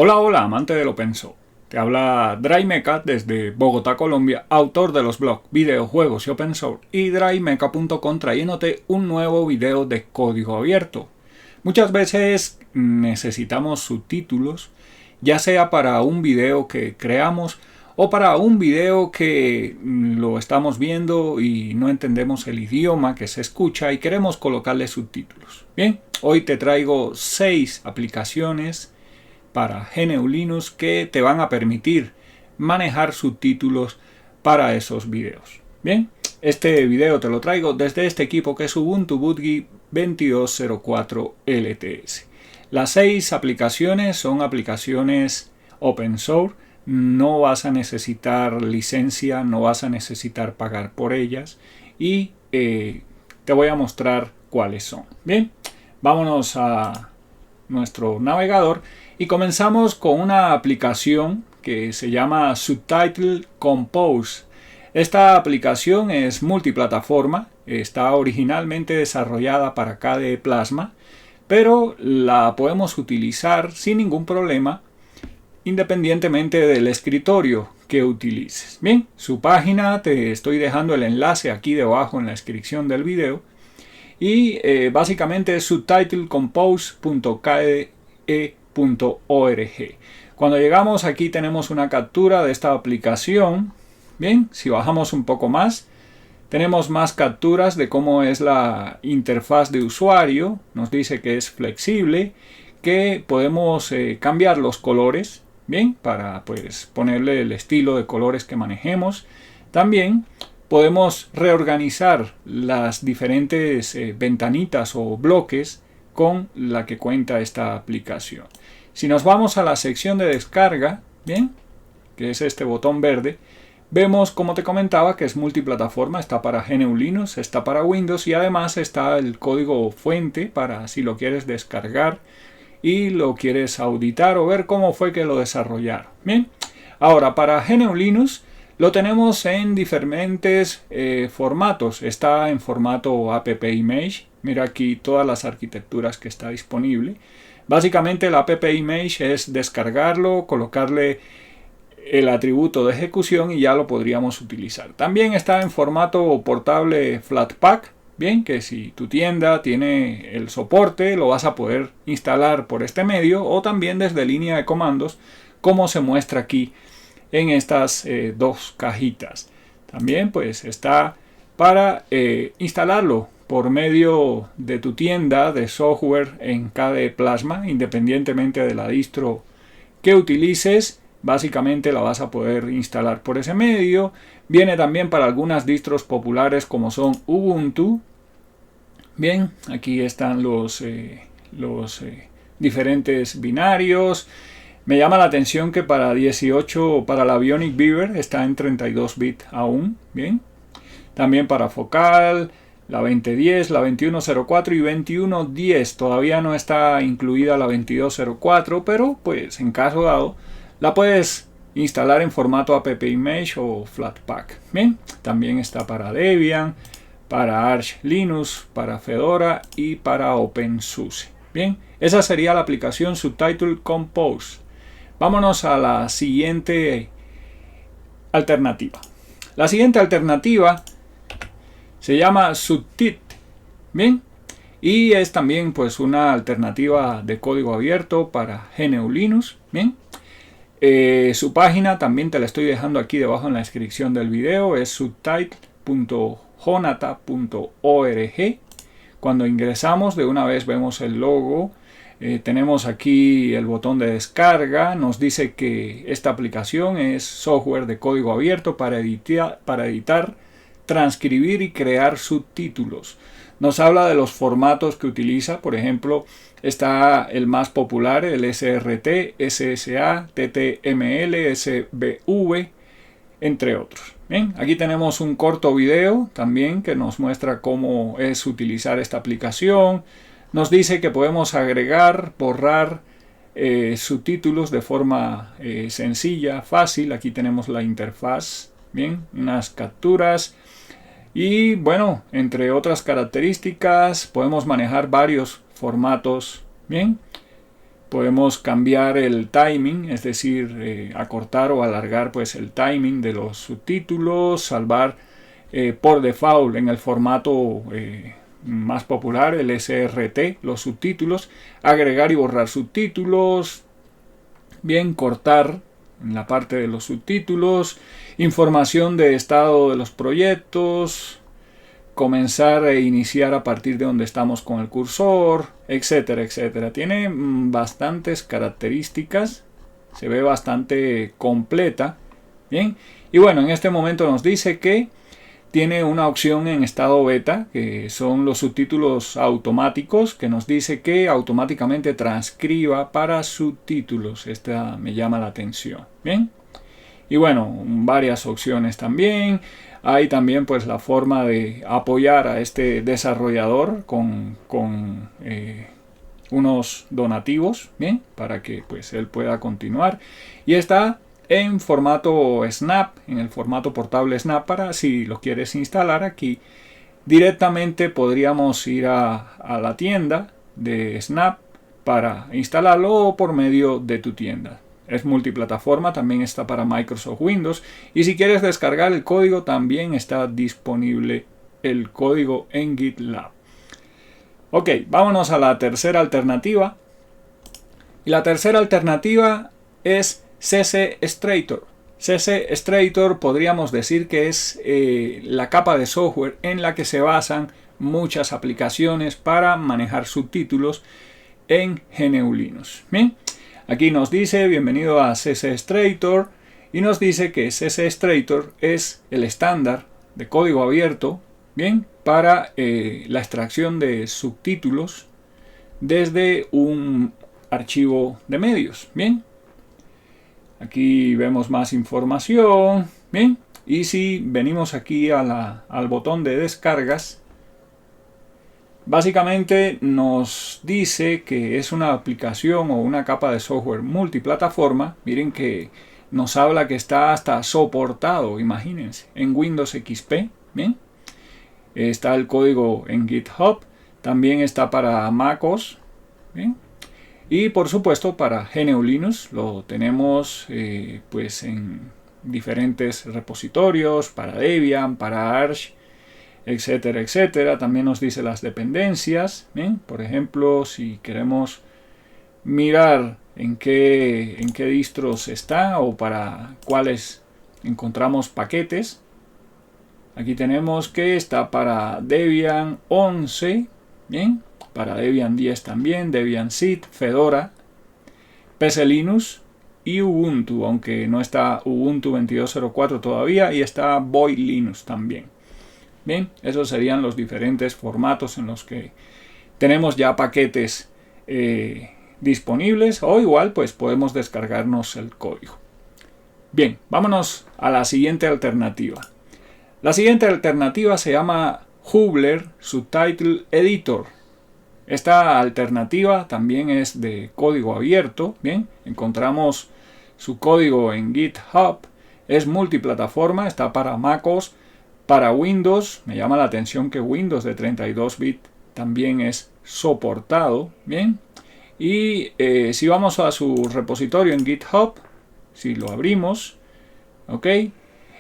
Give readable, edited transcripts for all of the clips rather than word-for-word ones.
Hola, hola, amante del Open Source. Te habla DryMecha desde Bogotá, Colombia, autor de los blogs Videojuegos y Open Source y drymecha.com, trayéndote un nuevo video de código abierto. Muchas veces necesitamos subtítulos, ya sea para un video que creamos o para un video que lo estamos viendo y no entendemos el idioma que se escucha y queremos colocarle subtítulos. Bien, hoy te traigo 6 aplicaciones para GNU Linux que te van a permitir manejar subtítulos para esos videos. Bien, este video te lo traigo desde este equipo que es Ubuntu Bootgui 2204 LTS. Las 6 aplicaciones son aplicaciones open source. No vas a necesitar licencia, no vas a necesitar pagar por ellas y te voy a mostrar cuáles son. Bien, vámonos a nuestro navegador y comenzamos con una aplicación que se llama Subtitle Compose. Esta aplicación es multiplataforma, está originalmente desarrollada para KDE Plasma, pero la podemos utilizar sin ningún problema independientemente del escritorio que utilices. Bien, su página te estoy dejando el enlace aquí debajo en la descripción del video y básicamente es subtitlecompose.kde.org. Cuando llegamos aquí tenemos una captura de esta aplicación. Bien, si bajamos un poco más tenemos más capturas de cómo es la interfaz de usuario. Nos dice que es flexible, que podemos cambiar los colores, bien, para pues ponerle el estilo de colores que manejemos. También podemos reorganizar las diferentes ventanitas o bloques con la que cuenta esta aplicación. Si nos vamos a la sección de descarga, bien, que es este botón verde, vemos, como te comentaba, que es multiplataforma, está para GNU Linux, está para Windows y además está el código fuente para si lo quieres descargar y lo quieres auditar o ver cómo fue que lo desarrollaron. Bien, ahora para GNU Linux lo tenemos en diferentes formatos. Está en formato app image. Mira aquí todas las arquitecturas que está disponible. Básicamente el app image es descargarlo, colocarle el atributo de ejecución y ya lo podríamos utilizar. También está en formato portable Flatpak. Bien, que si tu tienda tiene el soporte lo vas a poder instalar por este medio o también desde línea de comandos, como se muestra aquí en estas dos cajitas. También pues está para instalarlo por medio de tu tienda de software en KDE Plasma, independientemente de la distro que utilices. Básicamente la vas a poder instalar por ese medio. Viene también para algunas distros populares como son Ubuntu. Bien, aquí están los diferentes binarios. Me llama la atención que para 18, para la Bionic Beaver está en 32 bits aún. Bien, también para Focal, la 2010, la 2104 y 2110. Todavía no está incluida la 2204, pero pues en caso dado la puedes instalar en formato app image o Flatpak. Bien, también está para Debian, para Arch Linux, para Fedora y para OpenSUSE. Bien, esa sería la aplicación Subtitle Compose. Vámonos a la siguiente alternativa. La siguiente alternativa se llama Subtit. Bien, y es también pues una alternativa de código abierto para GNU Linux. Bien. Su página también te la estoy dejando aquí debajo en la descripción del video, es subtitle.jonata.org. Cuando ingresamos de una vez vemos el logo, tenemos aquí el botón de descarga, nos dice que esta aplicación es software de código abierto para editar, transcribir y crear subtítulos. Nos habla de los formatos que utiliza, por ejemplo, está el más popular, el SRT, SSA, TTML, SVV, entre otros. Bien, aquí tenemos un corto video también que nos muestra cómo es utilizar esta aplicación. Nos dice que podemos agregar, borrar subtítulos de forma sencilla, fácil. Aquí tenemos la interfaz, bien, unas capturas. Y bueno, entre otras características podemos manejar varios formatos. Bien, Podemos cambiar el timing, es decir, acortar o alargar pues el timing de los subtítulos, salvar por default en el formato más popular, el SRT, los subtítulos, agregar y borrar subtítulos, bien, cortar en la parte de los subtítulos, información de estado de los proyectos, comenzar e iniciar a partir de donde estamos con el cursor, etcétera, etcétera. Tiene bastantes características, se ve bastante completa, bien. Y bueno, en este momento nos dice que tiene una opción en estado beta, que son los subtítulos automáticos, que nos dice que automáticamente transcriba para subtítulos. Esta me llama la atención, bien. Y bueno, varias opciones también. Hay también pues la forma de apoyar a este desarrollador con unos donativos, bien, para que pues él pueda continuar. Y está en formato Snap, en el formato portable Snap, para si lo quieres instalar aquí. Directamente podríamos ir a la tienda de Snap para instalarlo o por medio de tu tienda. Es multiplataforma, también está para Microsoft Windows. Y si quieres descargar el código, también está disponible el código en GitLab. Ok, vámonos a la tercera alternativa. Y la tercera alternativa es CC Illustrator. CC Illustrator podríamos decir que es la capa de software en la que se basan muchas aplicaciones para manejar subtítulos en GNU Linux. Bien. Aquí nos dice bienvenido a CC Illustrator y nos dice que CC Illustrator es el estándar de código abierto, bien, para la extracción de subtítulos desde un archivo de medios, bien. Aquí vemos más información, bien, y si venimos aquí al botón de descargas, básicamente nos dice que es una aplicación o una capa de software multiplataforma. Miren que nos habla que está hasta soportado, imagínense, en Windows XP. Bien, está el código en GitHub, también está para MacOS, bien, y por supuesto para GNU Linux lo tenemos pues en diferentes repositorios, para Debian, para Arch, etcétera, etcétera. También nos dice las dependencias, ¿bien? Por ejemplo, si queremos mirar en qué distros está o para cuáles encontramos paquetes, aquí tenemos que está para Debian 11, ¿bien? Para Debian 10 también, Debian Seed, Fedora, PC Linux y Ubuntu, aunque no está Ubuntu 22.04 todavía, y está Boy Linux también. Bien, esos serían los diferentes formatos en los que tenemos ya paquetes disponibles, o igual pues podemos descargarnos el código. Bien, vámonos a la siguiente alternativa. La siguiente alternativa se llama Hubler Subtitle Editor. Esta alternativa también es de código abierto, bien, encontramos su código en GitHub, es multiplataforma, está para MacOS, para Windows. Me llama la atención que Windows de 32 bits también es soportado, bien. Y si vamos a su repositorio en GitHub, si lo abrimos, ok,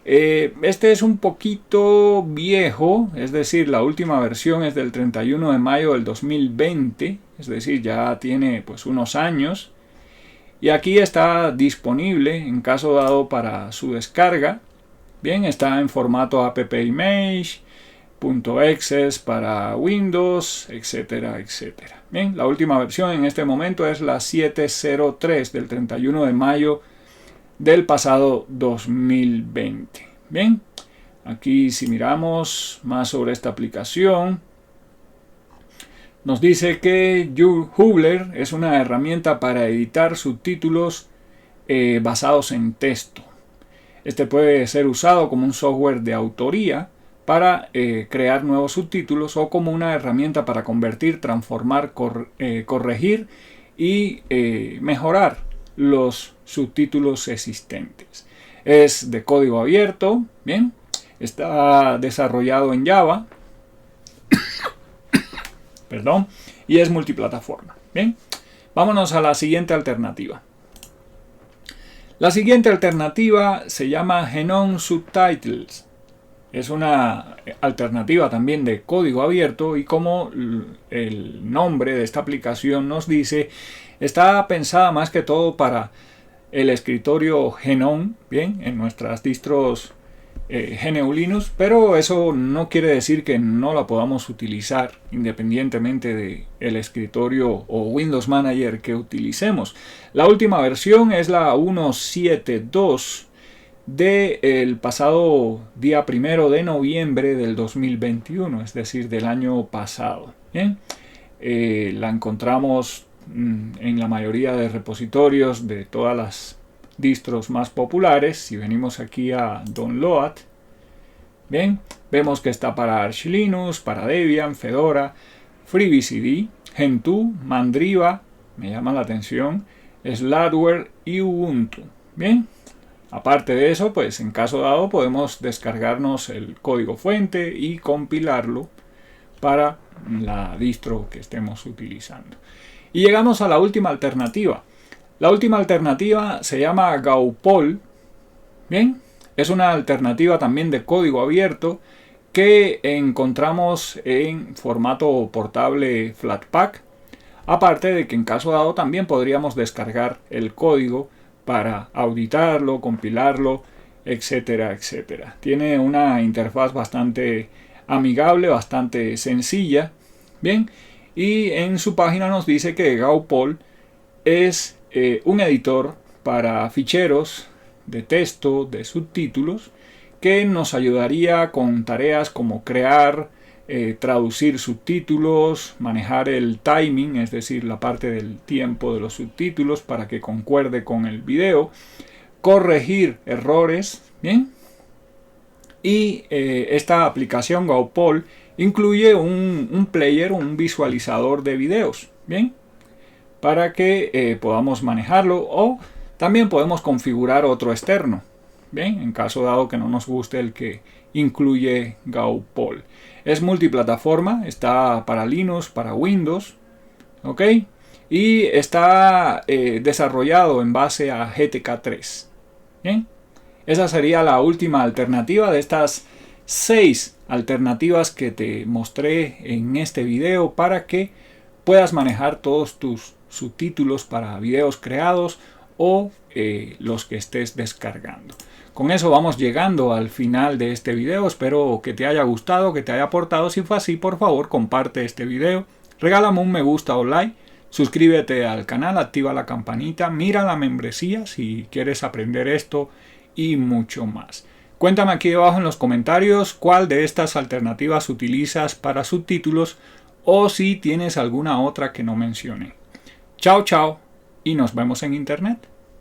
este es un poquito viejo, es decir, la última versión es del 31 de mayo del 2020, es decir, ya tiene pues unos años. Y aquí está disponible en caso dado para su descarga. Bien, está en formato appimage, .exe para Windows, etcétera, etcétera. Bien, la última versión en este momento es la 7.03 del 31 de mayo del pasado 2020. Bien, aquí si miramos más sobre esta aplicación, nos dice que Hubler es una herramienta para editar subtítulos basados en texto. Este puede ser usado como un software de autoría para crear nuevos subtítulos o como una herramienta para convertir, transformar, corregir y mejorar los subtítulos existentes. Es de código abierto, bien, está desarrollado en Java, perdón, y es multiplataforma, bien. Vámonos a la siguiente alternativa. La siguiente alternativa se llama Genome Subtitles. Es una alternativa también de código abierto y como el nombre de esta aplicación nos dice, está pensada más que todo para el escritorio Genome, bien, en nuestras distros GNU Linux, pero eso no quiere decir que no la podamos utilizar independientemente del escritorio o Windows Manager que utilicemos. La última versión es la 1.7.2 del pasado día 1 de noviembre del 2021, es decir, del año pasado. Bien, la encontramos en la mayoría de repositorios de todas las distros más populares. Si venimos aquí a Download, bien, vemos que está para Arch Linux, para Debian, Fedora, FreeBSD, Gentoo, Mandriva, me llama la atención, Slackware y Ubuntu. Bien, aparte de eso, pues en caso dado podemos descargarnos el código fuente y compilarlo para la distro que estemos utilizando. Y llegamos a la última alternativa. La última alternativa se llama Gaupol. Bien, es una alternativa también de código abierto que encontramos en formato portable Flatpak. Aparte de que en caso dado también podríamos descargar el código para auditarlo, compilarlo, etcétera, etcétera. Tiene una interfaz bastante amigable, bastante sencilla. Bien, y en su página nos dice que Gaupol es un editor para ficheros de texto, de subtítulos, que nos ayudaría con tareas como crear, traducir subtítulos, manejar el timing, es decir, la parte del tiempo de los subtítulos para que concuerde con el video, corregir errores, ¿bien? Y esta aplicación Gaupol incluye un player, un visualizador de videos, ¿bien? Para que podamos manejarlo, o también podemos configurar otro externo, bien, en caso dado que no nos guste el que incluye Gaupol. Es multiplataforma, está para Linux, para Windows, ¿ok? Y está desarrollado en base a GTK3. Bien, esa sería la última alternativa de estas 6 alternativas que te mostré en este video para que puedas manejar todos tus subtítulos para videos creados o los que estés descargando. Con eso vamos llegando al final de este video. Espero que te haya gustado, que te haya aportado. Si fue así, por favor, comparte este video, regálame un me gusta o like, suscríbete al canal, activa la campanita, mira la membresía si quieres aprender esto y mucho más. Cuéntame aquí debajo en los comentarios cuál de estas alternativas utilizas para subtítulos o si tienes alguna otra que no mencione. Chao, chao y nos vemos en internet.